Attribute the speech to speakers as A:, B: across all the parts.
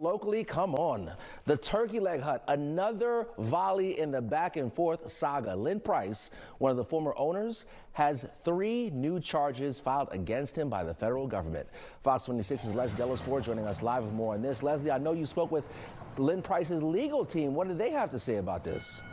A: locally, come on. The Turkey Leg Hut, another volley in the back and forth saga. Lynn Price, one of the former owners, has 3 new charges filed against him by the federal government. Fox 26's Leslie Delasport joining us live with more on this. Leslie, I know you spoke with Lynn Price's legal team. What did they have to say about this?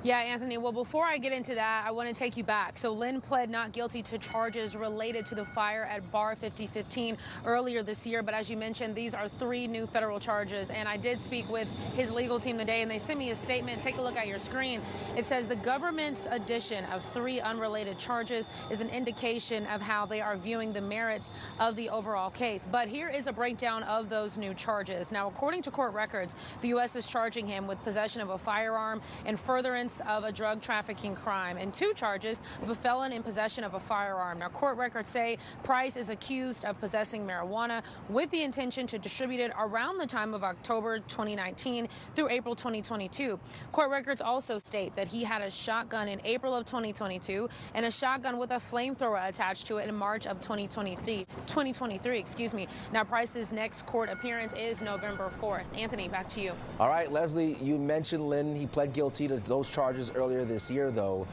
B: Yeah, Anthony, well, before I get into that, I want to take you back. So Lynn pled not guilty to charges related to the fire at Bar 5015 earlier this year. But as you mentioned, these are 3 new federal charges. And I did speak with his legal team today, and they sent me a statement. Take a look at your screen. It says the government's addition of 3 unrelated charges is an indication of how they are viewing the merits of the overall case. But here is a breakdown of those new charges. Now, according to court records, the U.S. is charging him with possession of a firearm and furtherance of a drug trafficking crime, and 2 charges of a felon in possession of a firearm. Now, court records say Price is accused of possessing marijuana with the intention to distribute it around the time of October 2019 through April 2022. Court records also state that he had a shotgun in April of 2022 and a shotgun with a flamethrower attached to it in March of 2023. Excuse me. Now, Price's next court appearance is November 4th. Anthony, back to you.
A: All right, Leslie, you mentioned Lynn. He pled guilty to those charges earlier this year, though.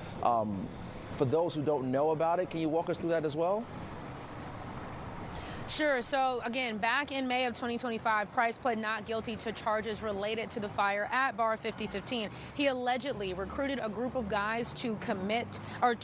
A: For those who don't know about it, can you walk us through that as well?
B: Sure. So, again, back in May of 2025, Price pled not guilty to charges related to the fire at Bar 5015. He allegedly recruited a group of guys to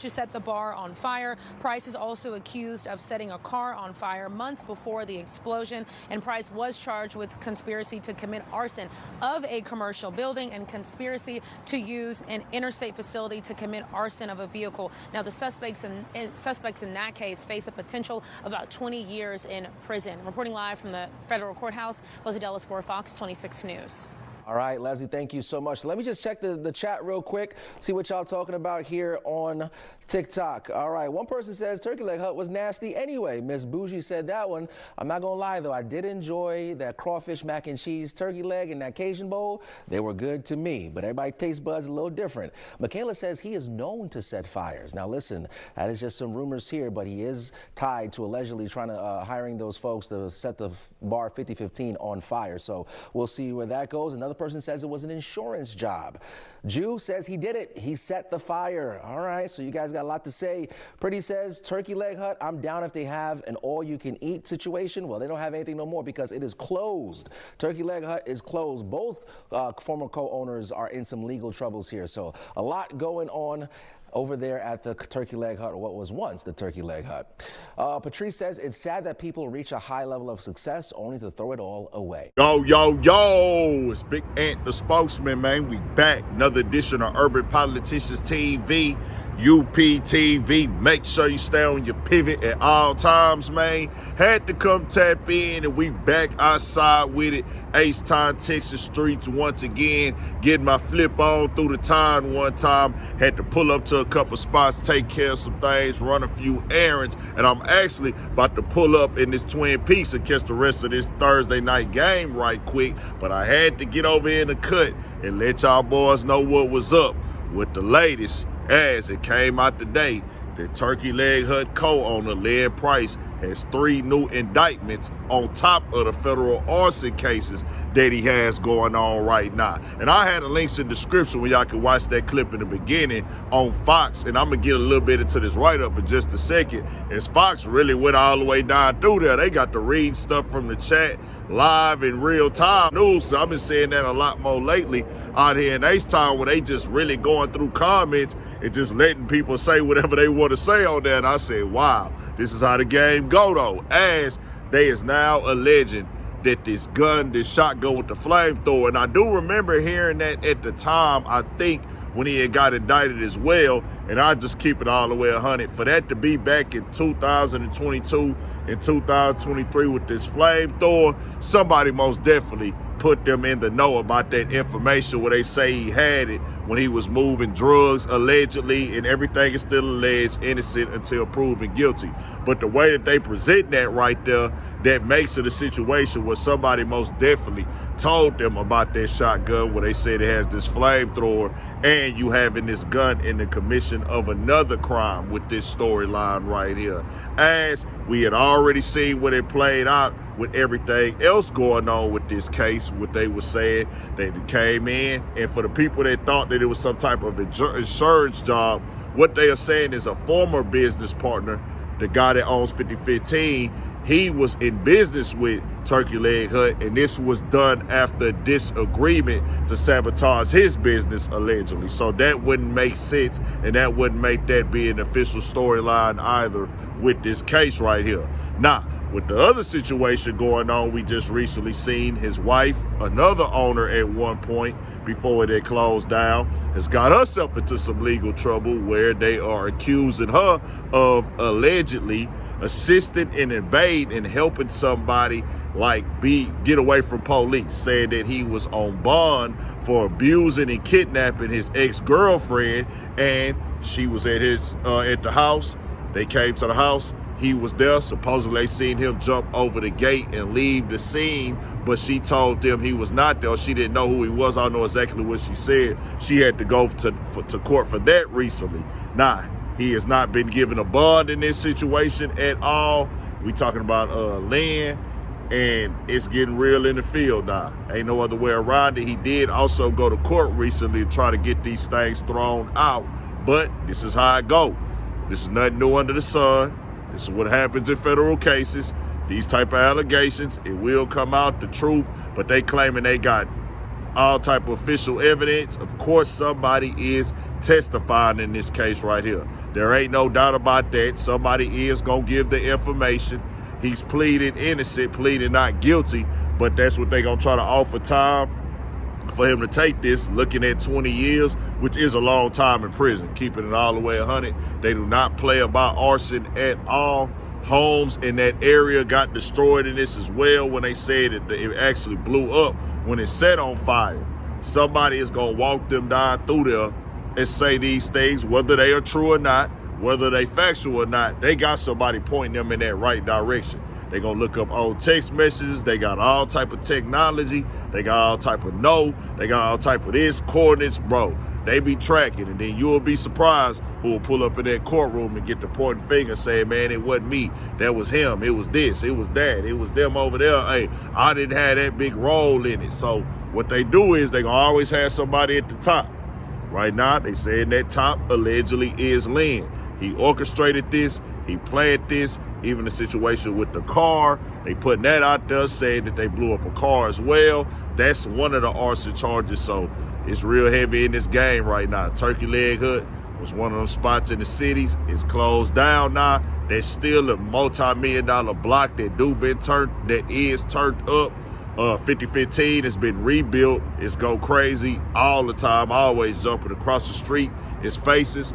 B: set the bar on fire. Price is also accused of setting a car on fire months before the explosion, and Price was charged with conspiracy to commit arson of a commercial building and conspiracy to use an interstate facility to commit arson of a vehicle. Now, the suspects in that case face a potential of about 20 years in prison. Reporting live from the federal courthouse, Leslie Delasport, Fox 26 News.
A: All right, Leslie, thank you so much. Let me just check the chat real quick, see what y'all talking about here on TikTok. All right, one person says Turkey Leg Hut was nasty anyway. Miss Bougie said that one. I'm not gonna lie though, I did enjoy that crawfish mac and cheese turkey leg and that Cajun bowl. They were good to me, but everybody's taste buds a little different. Michaela says he is known to set fires. Now listen, that is just some rumors here, but he is tied to allegedly trying to hiring those folks to set the Bar 5015 on fire. So we'll see where that goes. Another person says it was an insurance job. Jew says he did it. He set the fire. All right, so you guys got a lot to say. Pretty says Turkey Leg Hut, I'm down if they have an all-you-can-eat situation. Well, they don't have anything no more because it is closed. Turkey Leg Hut is closed. Both former co-owners are in some legal troubles here. So a lot going on over there at the Turkey Leg Hut, or what was once the Turkey Leg Hut. Patrice says it's sad that people reach a high level of success only to throw it all away.
C: Yo, yo, yo, it's Big Ant, the spokesman, man. We back. Another edition of Urban Politicians TV, UPTV. Make sure you stay on your pivot at all times, man. Had to come tap in, and we back outside with it. H-Town, Texas streets once again. Getting my flip on through the town one time. Had to pull up to a couple spots, take care of some things, run a few errands. And I'm actually about to pull up in this Twin Peaks and catch the rest of this Thursday night game right quick. But I had to get over here in the cut and let y'all boys know what was up with the latest as it came out today. The Turkey Leg Hut co-owner, Lynn Price, has 3 new indictments on top of the federal arson cases that he has going on right now. And I had a links in the description where y'all can watch that clip in the beginning on Fox. And I'm going to get a little bit into this write-up in just a second. As Fox really went all the way down through there. They got to read stuff from the chat live in real time news. So I've been saying that a lot more lately out here in H-Town, where they just really going through comments and just letting people say whatever they want to say on there. And I said, wow, this is how the game go, though, as they is now alleging that this shotgun with the flamethrower, and I do remember hearing that at the time, I think, when he had got indicted as well, and I just keep it all the way 100. For that to be back in 2022 and 2023 with this flamethrower, somebody most definitely put them in the know about that information where they say he had it when he was moving drugs allegedly, and everything is still alleged, innocent until proven guilty. But the way that they present that right there, that makes it a situation where somebody most definitely told them about that shotgun, where they said it has this flamethrower, and you having this gun in the commission of another crime with this storyline right here. As we had already seen when it played out with everything else going on with this case, what they were saying, they came in, and for the people that thought that it was some type of insurance job, what they are saying is a former business partner, the guy that owns 5015, he was in business with Turkey Leg Hut, and this was done after disagreement to sabotage his business, allegedly. So that wouldn't make sense, and that wouldn't make that be an official storyline either with this case right here. Now, with the other situation going on, we just recently seen his wife, another owner at one point before it had closed down, has got herself into some legal trouble where they are accusing her of allegedly assisting and invading and helping somebody get away from police, saying that he was on bond for abusing and kidnapping his ex-girlfriend, and she was at the house. They came to the house. He was there. Supposedly they seen him jump over the gate and leave the scene, but she told them he was not there. She didn't know who he was. I don't know exactly what she said. She had to go to court for that recently. Now, he has not been given a bond in this situation at all. We talking about Lynn, and it's getting real in the field now. Ain't no other way around it. He did also go to court recently to try to get these things thrown out, but this is how it go. This is nothing new under the sun. This is what happens in federal cases. These type of allegations, it will come out, the truth, but they claiming they got all type of official evidence. Of course, somebody is testifying in this case right here. There ain't no doubt about that. Somebody is going to give the information. He's pleaded innocent, pleaded not guilty, but that's what they're going to try to offer time for him to take this, looking at 20 years, which is a long time in prison, keeping it all the way 100. They do not play about arson at all. Homes in that area got destroyed in this as well when they said that it actually blew up when it set on fire. Somebody is going to walk them down through there and say these things, whether they are true or not, whether they factual or not. They got somebody pointing them in that right direction. They're going to look up old text messages. They got all type of technology. They got all type of they got all type of this, coordinates, bro. They be tracking, and then you'll be surprised who will pull up in that courtroom and get the pointing finger saying, man, it wasn't me. That was him. It was this. It was that. It was them over there. Hey, I didn't have that big role in it. So what they do is they going to always have somebody at the top. Right now, they saying that top allegedly is Lynn. He orchestrated this. He planned this. Even the situation with the car, they putting that out there, saying that they blew up a car as well. That's one of the arson charges. So it's real heavy in this game right now. Turkey Leg Hut was one of those spots in the cities. It's closed down now. There's still a multi-million-dollar block that is turned up. 5015 has been rebuilt. It's go crazy all the time, always jumping across the street. It's faces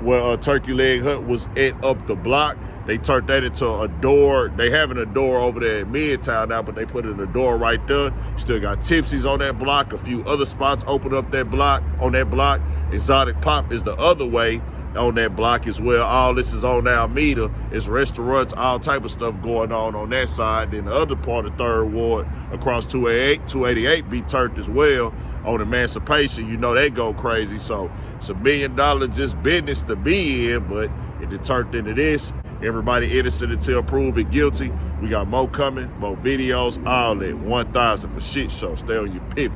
C: where Turkey Leg Hut was up the block. They turned that into a door. They having a door over there at Midtown now, but they put in a door right there. Still got Tipsy's on that block. A few other spots open up that block. On that block, Exotic Pop is the other way on that block as well. All this is on Alameda. It's restaurants, all type of stuff going on that side. Then the other part of 3rd Ward across 288 be turned as well on Emancipation. You know they go crazy. So it's $1 million just business to be in, but it turned into this. Everybody innocent until proven guilty. We got more coming, more videos, all that. 1000 for shit show. Stay on your pivot.